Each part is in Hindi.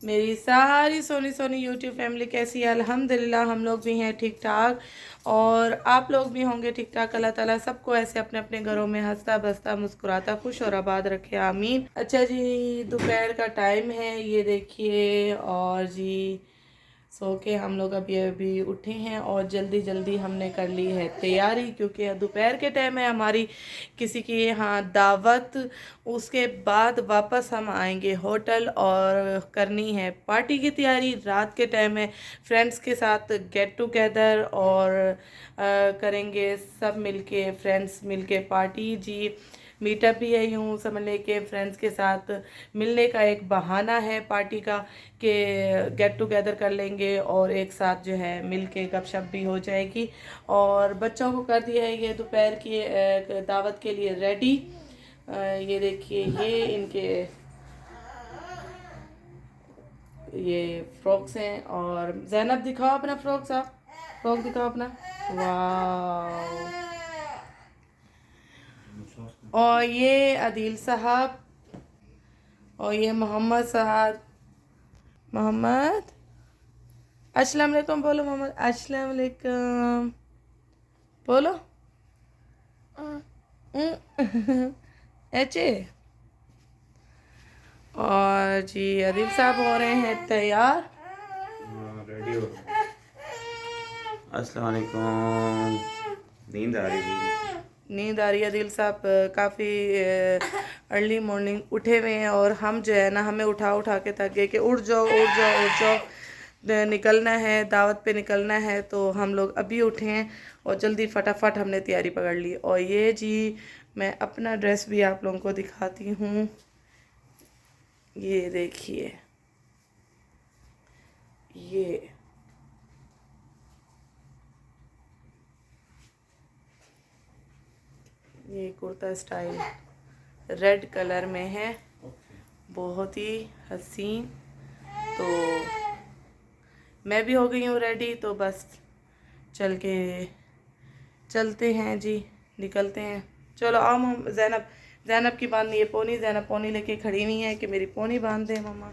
मेरी सारी सोनी सोनी यूट्यूब फैमिली कैसी है? अल्हम्दुलिल्लाह हम लोग भी हैं ठीक ठाक, और आप लोग भी होंगे ठीक ठाक। अल्लाह ताला सबको ऐसे अपने अपने घरों में हंसता बसता मुस्कुराता खुश और आबाद रखे, आमीन। अच्छा जी, दोपहर का टाइम है ये देखिए, और जी सो के हम लोग अभी अभी उठे हैं और जल्दी जल्दी हमने कर ली है तैयारी, क्योंकि दोपहर के टाइम है हमारी किसी की यहाँ दावत। उसके बाद वापस हम आएंगे होटल और करनी है पार्टी की तैयारी। रात के टाइम है फ्रेंड्स के साथ गेट टुगेदर, और करेंगे सब मिलके, फ्रेंड्स मिलके पार्टी जी। मीटअप भी है, यूँ समझ लें कि फ्रेंड्स के साथ मिलने का एक बहाना है पार्टी का, कि गेट टुगेदर कर लेंगे और एक साथ जो है मिल के गपशप भी हो जाएगी। और बच्चों को कर दिया है ये दोपहर की दावत के लिए रेडी। ये देखिए, ये इनके ये फ्रॉक्स हैं। और ज़ैनब दिखाओ अपना फ्रॉक, साहब फ्रॉक दिखाओ अपना। वाह। और ये अदील साहब, और ये मोहम्मद साहब। मोहम्मद अस्सलाम वालेकुम बोलो, मोहम्मद अस्सलाम वालेकुम बोलो। एचे। और जी अदील साहब हो रहे हैं तैयार, रेडी हो। अस्सलाम वालेकुम। नींद आ रही थी? नींद आ रही है। अदील साहब काफ़ी अर्ली मॉर्निंग उठे हुए हैं, और हम जो है ना, हमें उठा उठा के थक गए कि उठ जाओ उठ जाओ उठ जाओ, निकलना है दावत पे निकलना है। तो हम लोग अभी उठे हैं और जल्दी फटाफट हमने तैयारी पकड़ ली। और ये जी मैं अपना ड्रेस भी आप लोगों को दिखाती हूँ, ये देखिए, ये कुर्ता स्टाइल रेड कलर में है, बहुत ही हसीन। तो मैं भी हो गई हूँ रेडी, तो बस चलते हैं जी, निकलते हैं। चलो आओ हम। ज़ैनब की बांधनी है पोनी। ज़ैनब पोनी लेके खड़ी हुई है कि मेरी पोनी बांध दे मम्मा।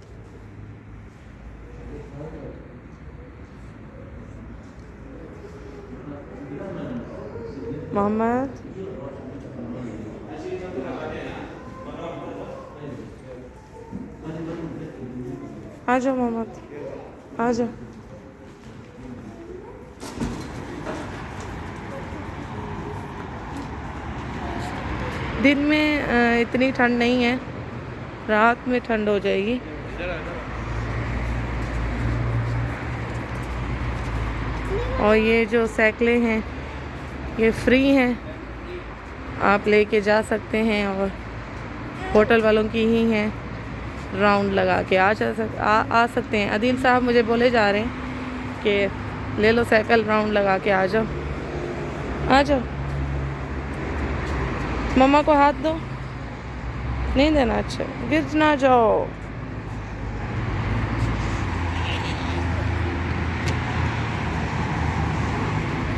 मोहम्मद आ जाओ, मोहम्मद आ जाओ। दिन में इतनी ठंड नहीं है, रात में ठंड हो जाएगी। और ये जो साइकिलें हैं ये फ्री हैं, आप लेके जा सकते हैं, और होटल वालों की ही हैं। राउंड लगा के आ सकते हैं। अदील साहब मुझे बोले जा रहे हैं कि ले लो साइकिल, राउंड लगा के आ जाओ आ जाओ। मम्मा को हाथ दो, नहीं देना, अच्छा गिर ना जाओ।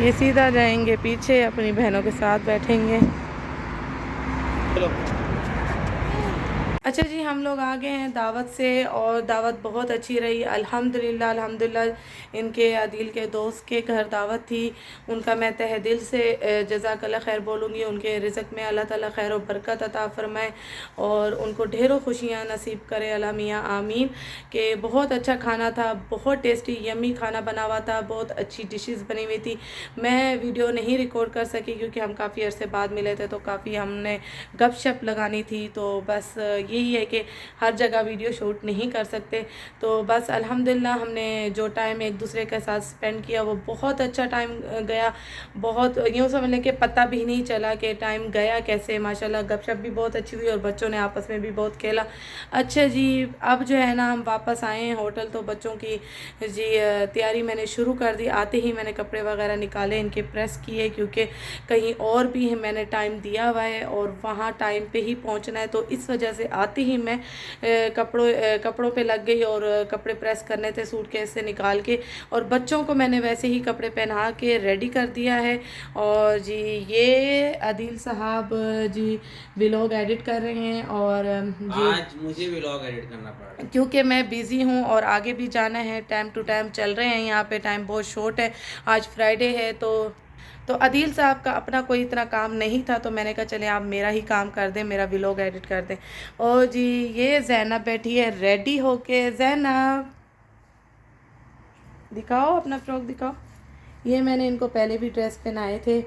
ये सीधा जाएंगे पीछे, अपनी बहनों के साथ बैठेंगे। अच्छा जी, हम लोग आ गए हैं दावत से, और दावत बहुत अच्छी रही अल्हम्दुलिल्लाह। अल्हम्दुलिल्लाह इनके अदील के दोस्त के घर दावत थी, उनका मैं तहे दिल से जज़ाकल्लाह खैर बोलूँगी। उनके रिज़्क़ में अल्लाह ताला खैर और बरकत अता फ़रमाए, और उनको ढेरों खुशियाँ नसीब करे, अल्लाह मियाँ आमीन। कि बहुत अच्छा खाना था, बहुत टेस्टी यमी खाना बना हुआ था, बहुत अच्छी डिशेस बनी हुई थी। मैं वीडियो नहीं रिकॉर्ड कर सकी क्योंकि हम काफ़ी अरसे बाद मिले थे, तो काफ़ी हमने गपशप लगानी थी। तो बस यही है कि हर जगह वीडियो शूट नहीं कर सकते। तो बस अल्हम्दुलिल्लाह हमने जो टाइम एक दूसरे के साथ स्पेंड किया वो बहुत अच्छा टाइम गया। बहुत यूँ समझ लें कि पता भी नहीं चला कि टाइम गया कैसे। माशाल्लाह गपशप भी बहुत अच्छी हुई और बच्चों ने आपस में भी बहुत खेला। अच्छा जी, अब जो है ना हम वापस आए हैं होटल, तो बच्चों की जी तैयारी मैंने शुरू कर दी। आते ही मैंने कपड़े वगैरह निकाले, इनके प्रेस किए, क्योंकि कहीं और भी मैंने टाइम दिया हुआ है और वहाँ टाइम पे ही पहुँचना है। तो इस वजह से आती ही मैं कपड़ों पे लग गई और कपड़े प्रेस करने थे सूटकेस से निकाल के, और बच्चों को मैंने वैसे ही कपड़े पहना के रेडी कर दिया है। और जी ये आदिल साहब जी व्लॉग एडिट कर रहे हैं, और जी आज मुझे व्लॉग एडिट करना पड़ रहा है क्योंकि मैं बिज़ी हूँ और आगे भी जाना है, टाइम टू टाइम चल रहे हैं, यहाँ पे टाइम बहुत शॉर्ट है, आज फ्राइडे है। तो आदिल साहब का अपना कोई इतना काम नहीं था, तो मैंने कहा चले आप मेरा ही काम कर दें, मेरा व्लॉग एडिट कर दें। और जी ये जैनब बैठी है रेडी होके। जैनब दिखाओ अपना फ्रॉक दिखाओ। ये मैंने इनको पहले भी ड्रेस पहनाए थे,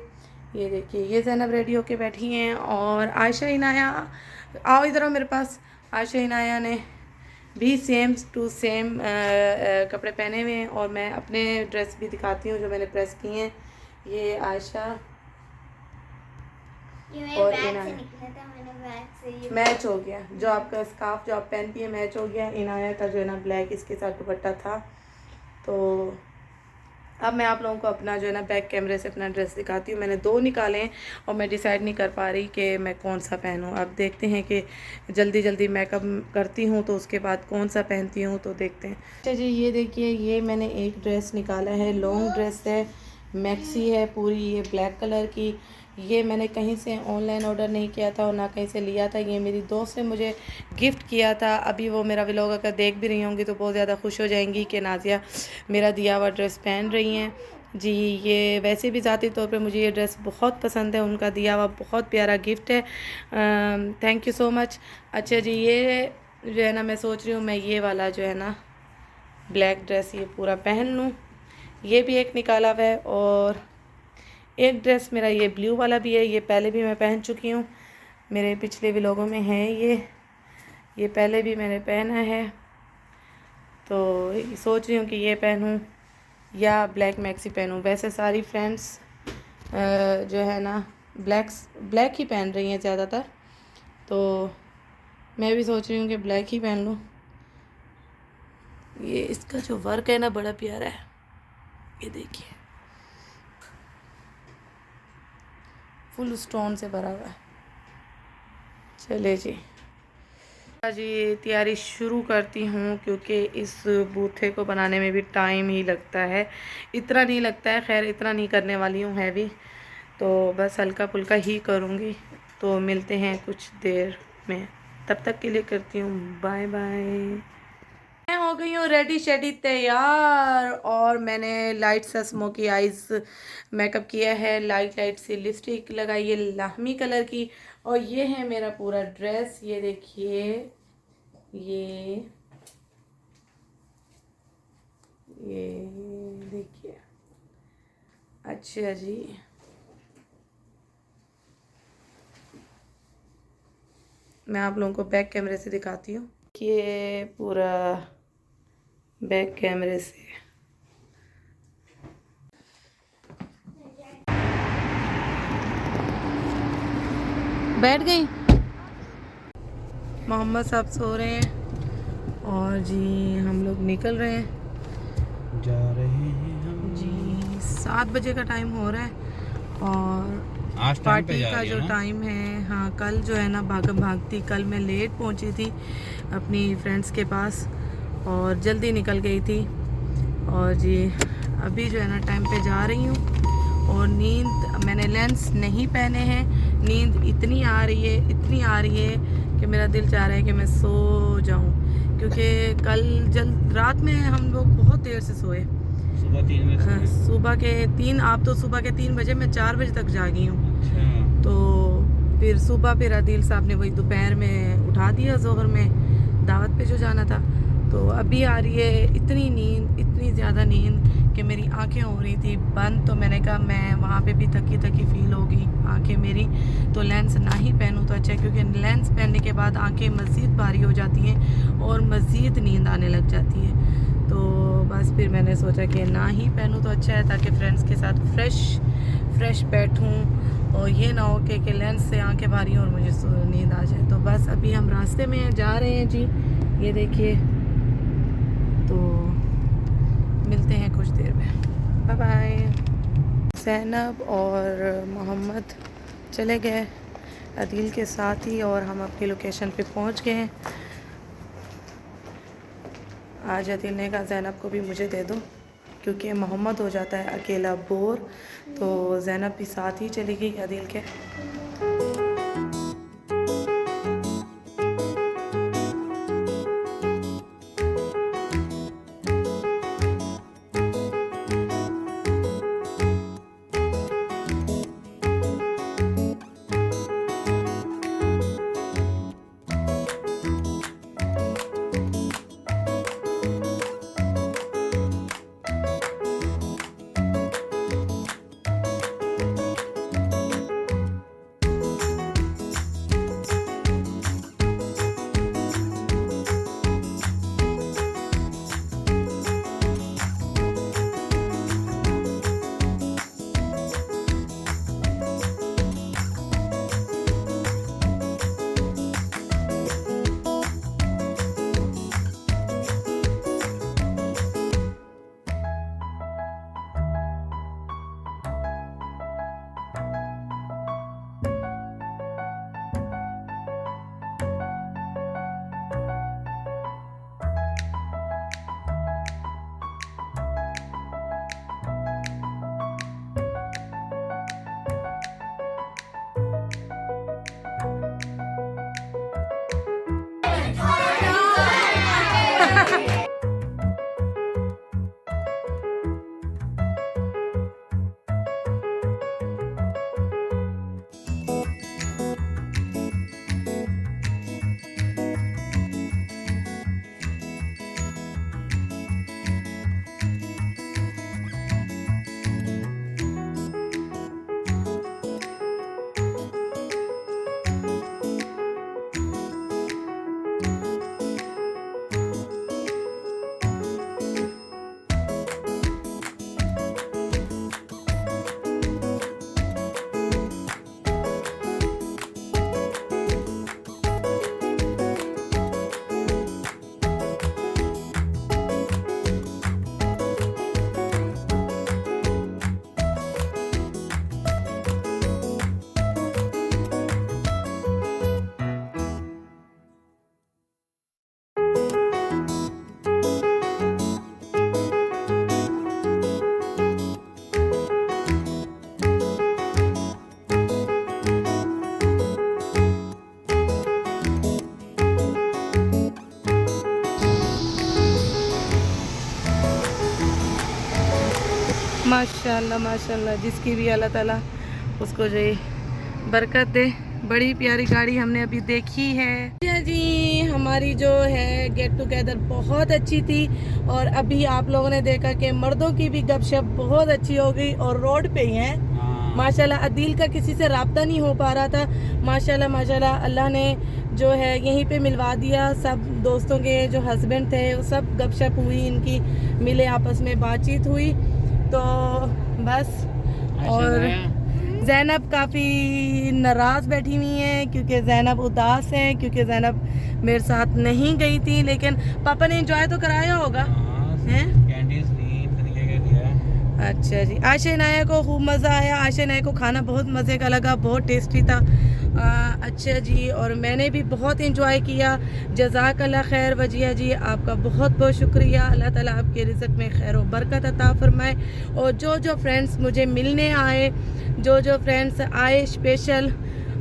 ये देखिए ये जैनब रेडी होके बैठी हैं। और आयशा इनाया आओ इधर आओ मेरे पास। आयशा इनाया ने भी सेम टू सेम कपड़े पहने हुए हैं, और मैं अपने ड्रेस भी दिखाती हूँ जो मैंने प्रेस किए हैं। ये आयशा और मैच हो गया, जो आपका स्कार्फ जो आप पहनती है मैच हो गया। इनाया का जो है ना ब्लैक इसके साथ दुपट्टा था। तो अब मैं आप लोगों को अपना जो है ना बैक कैमरे से अपना ड्रेस दिखाती हूँ। मैंने 2 निकाले हैं और मैं डिसाइड नहीं कर पा रही कि मैं कौन सा पहनूँ। अब देखते हैं कि जल्दी जल्दी मेकअप करती हूँ तो उसके बाद कौन सा पहनती हूँ, तो देखते हैं। अच्छा जी ये देखिए ये मैंने एक ड्रेस निकाला है, लॉन्ग ड्रेस है, मैक्सी है पूरी, ये ब्लैक कलर की। ये मैंने कहीं से ऑनलाइन ऑर्डर नहीं किया था और ना कहीं से लिया था, ये मेरी दोस्त ने मुझे गिफ्ट किया था। अभी वो मेरा व्लॉग अगर देख भी रही होंगी तो बहुत ज़्यादा खुश हो जाएंगी कि नाजिया मेरा दिया हुआ ड्रेस पहन रही हैं। जी ये वैसे भी ज़ाती तौर पे मुझे ये ड्रेस बहुत पसंद है, उनका दिया हुआ बहुत प्यारा गिफ्ट है, थैंक यू सो मच। अच्छा जी ये जो है ना मैं सोच रही हूँ मैं ये वाला जो है ना ब्लैक ड्रेस ये पूरा पहन लूँ। ये भी एक निकाला हुआ है, और एक ड्रेस मेरा ये ब्लू वाला भी है, ये पहले भी मैं पहन चुकी हूँ, मेरे पिछले व्लॉगों में है ये पहले भी मैंने पहना है। तो सोच रही हूँ कि ये पहनूँ या ब्लैक मैक्सी पहनूँ। वैसे सारी फ्रेंड्स जो है ना ब्लैक ही पहन रही हैं ज़्यादातर, तो मैं भी सोच रही हूँ कि ब्लैक ही पहन लूँ। ये इसका जो वर्क है ना बड़ा प्यारा है, ये देखिए फुल स्टोन से भरा हुआ है। चले जी तैयारी शुरू करती हूँ, क्योंकि इस बूथे को बनाने में भी टाइम ही लगता है, इतना नहीं लगता है, खैर इतना नहीं करने वाली हूँ हैवी, तो बस हल्का फुल्का ही करूँगी। तो मिलते हैं कुछ देर में, तब तक के लिए करती हूँ बाय बाय। मैं हो गई हूँ रेडी शेडी तैयार, और मैंने लाइट सा स्मोकी आइज़ मेकअप किया है, लाइट सी लिपस्टिक लगाई है लाहमी कलर की, और ये है मेरा पूरा ड्रेस। ये देखिए ये देखिए। अच्छा जी मैं आप लोगों को बैक कैमरे से दिखाती हूँ, ये पूरा बैक कैमरे से। बैठ गई। मोहम्मद साहब सो रहे हैं और जी हम लोग निकल रहे हैं, जा रहे हैं हम जी 7 बजे का टाइम हो रहा है, और आज पार्टी का जो टाइम है, हाँ कल जो है ना भागम भागती, कल मैं लेट पहुंची थी अपनी फ्रेंड्स के पास और जल्दी निकल गई थी, और जी अभी जो है ना टाइम पे जा रही हूँ। और नींद, मैंने लेंस नहीं पहने हैं, नींद इतनी आ रही है कि मेरा दिल चाह रहा है कि मैं सो जाऊँ, क्योंकि कल रात में हम लोग बहुत देर से सोए, सुबह 3 बजे, सुबह के 3, आप तो सुबह के 3 बजे, मैं 4 बजे तक जागी हूँ। अच्छा। तो फिर सुबह फिर आदिल साहब ने वही दोपहर में उठा दिया, जोहर में दावत पे जो जाना था। तो अभी आ रही है इतनी नींद, इतनी ज़्यादा नींद कि मेरी आंखें हो रही थी बंद। तो मैंने कहा मैं वहाँ पे भी थकी फील होगी आंखें मेरी, तो लेंस ना ही पहनूँ तो अच्छा है, क्योंकि लेंस पहनने के बाद आंखें मज़ीद भारी हो जाती हैं और मज़ीद नींद आने लग जाती है। तो बस फिर मैंने सोचा कि ना ही पहनूँ तो अच्छा है, ताकि फ्रेंड्स के साथ फ्रेश बैठूँ और ये ना हो कि लेंस से आंखें भारी हों और मुझे नींद आ जाए। तो बस अभी हम रास्ते में जा रहे हैं जी, ये देखिए। तो मिलते हैं कुछ देर में, बाय बाय। ज़ैनब और मोहम्मद चले गए अदील के साथ ही और हम अपनी लोकेशन पे पहुंच गए हैं। आज अदील ने कहा ज़ैनब को भी मुझे दे दो, क्योंकि मोहम्मद हो जाता है अकेला बोर, तो ज़ैनब भी साथ ही चली गई अदील के। माशाल्लाह माशाल्लाह, जिसकी भी अल्लाह ताला उसको जो बरकत दे। बड़ी प्यारी गाड़ी हमने अभी देखी है जी। हमारी जो है गेट टुगेदर बहुत अच्छी थी, और अभी आप लोगों ने देखा कि मर्दों की भी गपशप बहुत अच्छी हो गई और रोड पे ही हैं माशाल्लाह। अदील का किसी से राब्ता नहीं हो पा रहा था, माशाल्लाह माशाल्लाह अल्लाह ने जो है यहीं पे मिलवा दिया। सब दोस्तों के जो हस्बैंड थे वो सब गपशप हुई, इनकी मिले, आपस में बातचीत हुई, तो बस। और ज़ैनब काफ़ी नाराज़ बैठी हुई है, क्योंकि ज़ैनब उदास है, क्योंकि ज़ैनब मेरे साथ नहीं गई थी। लेकिन पापा ने एंजॉय तो कराया होगा, हैं? अच्छा जी। आशा नाया को खूब मज़ा आया, आशा नाया को खाना बहुत मज़े का लगा, बहुत टेस्टी था। अच्छा जी, और मैंने भी बहुत इंजॉय किया। जज़ाकल्लाह खैर वजिया जी, आपका बहुत बहुत शुक्रिया। अल्लाह ताला आपके रिज़्क़ में खैर व बरकत अता फरमाए। और जो फ्रेंड्स मुझे मिलने आए, जो फ्रेंड्स आए स्पेशल,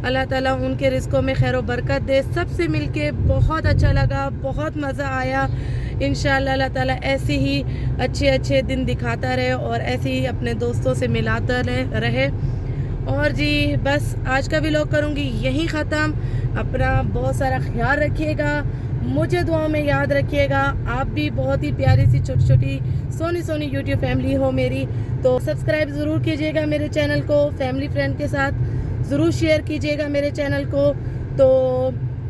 अल्लाह ताला उनके रिज़्क़ों में खैर व बरकत दे। सबसे मिलके बहुत अच्छा लगा, बहुत मज़ा आया। इंशाअल्लाह अल्लाह ताला ऐसे ही अच्छे दिन दिखाता रहे और ऐसे ही अपने दोस्तों से मिलाता रहे। और जी बस आज का व्लॉग करूँगी यहीं ख़त्म। अपना बहुत सारा ख्याल रखिएगा, मुझे दुआओं में याद रखिएगा। आप भी बहुत ही प्यारी सी छोटी सोनी यूट्यूब फैमिली हो मेरी, तो सब्सक्राइब ज़रूर कीजिएगा मेरे चैनल को, फैमिली फ्रेंड के साथ ज़रूर शेयर कीजिएगा मेरे चैनल को। तो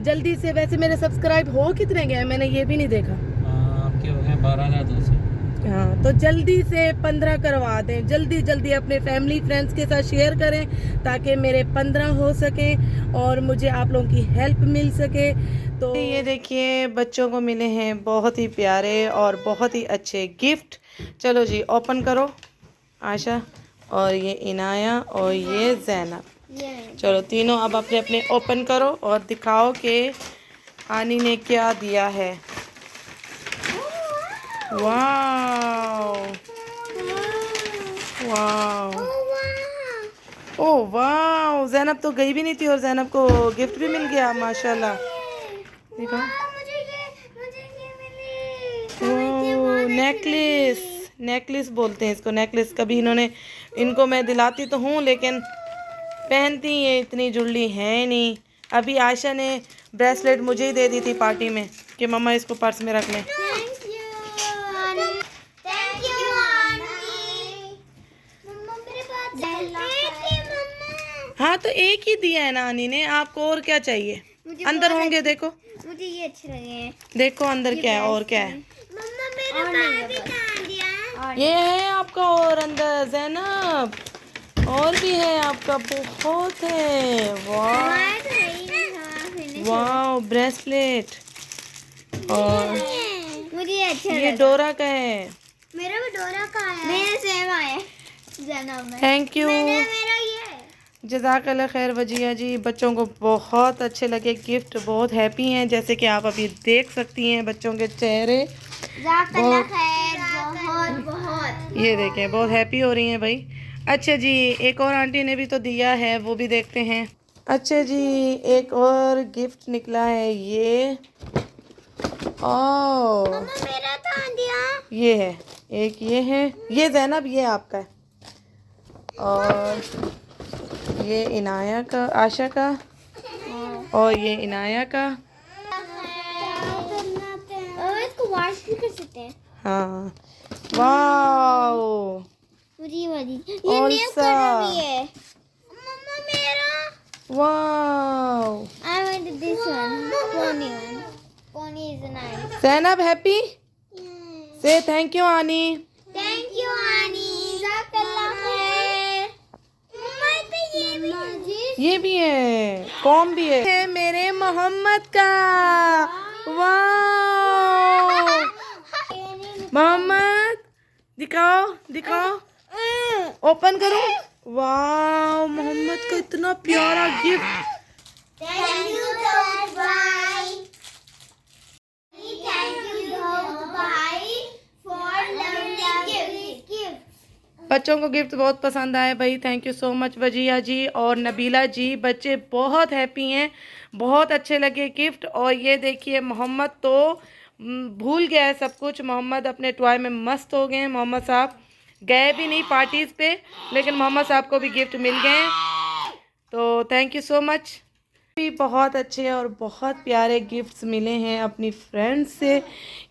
जल्दी से, वैसे मेरे सब्सक्राइब हो कितने गए मैंने ये भी नहीं देखा, आपके हो गए 12,200। हाँ, तो जल्दी से 15 करवा दें, जल्दी अपने फैमिली फ्रेंड्स के साथ शेयर करें, ताकि मेरे 15 हो सके और मुझे आप लोगों की हेल्प मिल सके। तो ये देखिए बच्चों को मिले हैं बहुत ही प्यारे और बहुत ही अच्छे गिफ्ट। चलो जी ओपन करो आशा, और ये इनाया और ये ज़ैनब। चलो तीनों अब अपने अपने ओपन करो और दिखाओ कि आनी ने क्या दिया है। Wow wow oh wow, Zainab तो गई भी नहीं थी और जैनब को गिफ्ट भी मिल गया माशाल्लाह। देखो नेकलेस, नेकलेस बोलते हैं इसको, नेकलेस। कभी इनको मैं दिलाती तो हूँ लेकिन पहनती ये इतनी जुड़ली है नहीं। अभी आयशा ने ब्रेसलेट मुझे ही दे दी थी पार्टी में कि मम्मा इसको पर्स में रख लें। हाँ तो एक ही दिया है ना आनी ने, आपको और क्या चाहिए? अंदर होंगे, देखो मुझे ये अच्छे लगे हैं। देखो अंदर क्या है और क्या है। मम्मा मेरे भाभी कहाँ दिया? ये है आपका और अंदर जैनब और भी है आपका, बहुत है। वाह वाह ब्रेसलेट, और मुझे अच्छा ये डोरा का है। मेरा भी डोरा का है। मेरा सेम आया जन्म में। थैंक यू, मेरा ये है। जज़ाकल्लाह खैर वजिया जी। बच्चों को बहुत अच्छे लगे गिफ्ट, बहुत हैप्पी हैं जैसे कि आप अभी देख सकती हैं बच्चों के चेहरे। जज़ाकल्लाह खैर, बहुत बहुत। ये देखें बहुत हैप्पी हो रही हैं भाई। अच्छा जी, एक और आंटी ने भी तो दिया है, वो भी देखते हैं। अच्छा जी, एक और गिफ्ट निकला है ये। ओह मम्मा मेरा कहाँ दिया? ये है, एक ये है, ये जैनब ये आपका है, और ये इनाया का, आशा का, और ये इनाया का। और इसको वॉश भी कर सकते हैं। हाँ वाओ, मुझे ये वाली, ये नेल कलर भी है। मम्मा मेरा। Wow I wanted this one. Pony one. Pony is nice. Zainab happy से थैंक यू आनी। Thank you, Ani. जज़ाकल्लाह खैर। मम्मा पे ये भी है। ये भी है, कॉम भी है मेरे मोहम्मद का। वाओ मोहम्मद, दिखाओ दिखाओ, ओपन करो। वाओ मोहम्मद का इतना प्यारा gift. Thank you, Bye. Thank you, Bye, for lovely gift. बच्चों को गिफ्ट बहुत पसंद आए भाई। Thank you so much Wajiha जी और नबीला जी, बच्चे बहुत हैप्पी हैं, बहुत अच्छे लगे गिफ्ट। और ये देखिए मोहम्मद तो भूल गया है सब कुछ, मोहम्मद अपने टॉय में मस्त हो गए हैं। मोहम्मद साहब गए भी नहीं पार्टीज़ पे, लेकिन मोहम्मद साहब को भी गिफ्ट मिल गए हैं, तो थैंक यू सो मच। भी बहुत अच्छे और बहुत प्यारे गिफ्ट्स मिले हैं अपनी फ्रेंड्स से।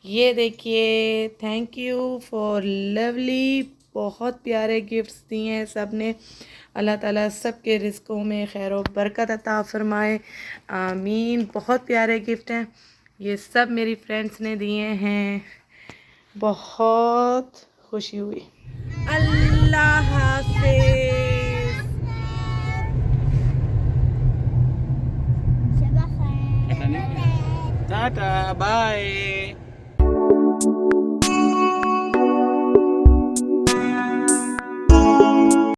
ये देखिए, थैंक यू फॉर लवली, बहुत प्यारे गिफ्ट्स दिए हैं सब ने। अल्लाह ताला सब के रिज़्क़ों में खैर और बरकत अता फरमाए, आमीन। बहुत प्यारे गिफ्ट हैं, ये सब मेरी फ्रेंड्स ने दिए हैं, बहुत खुशी हुई। अल्लाह हाफ़िज़। Tata bye.